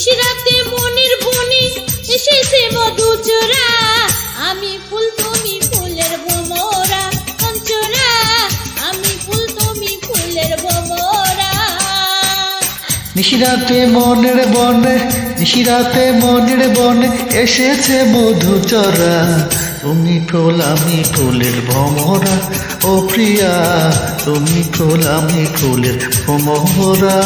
নিশিরাতে মনের বনে এসেছে মধু চোরা, আমি ফুল তুমি ফুলের ভ্রমরা, অঞ্চরা আমি ফুল তুমি ফুলের ভ্রমরা। নিশিরাতে মনের বনে, নিশিরাতে মনের বনে এসেছে মধু চরা, তুমি ফুল আমি ফুলের ভ্রমরা, ও প্রিয়া তুমি ফুল আমি ফুলের ভ্রমরা।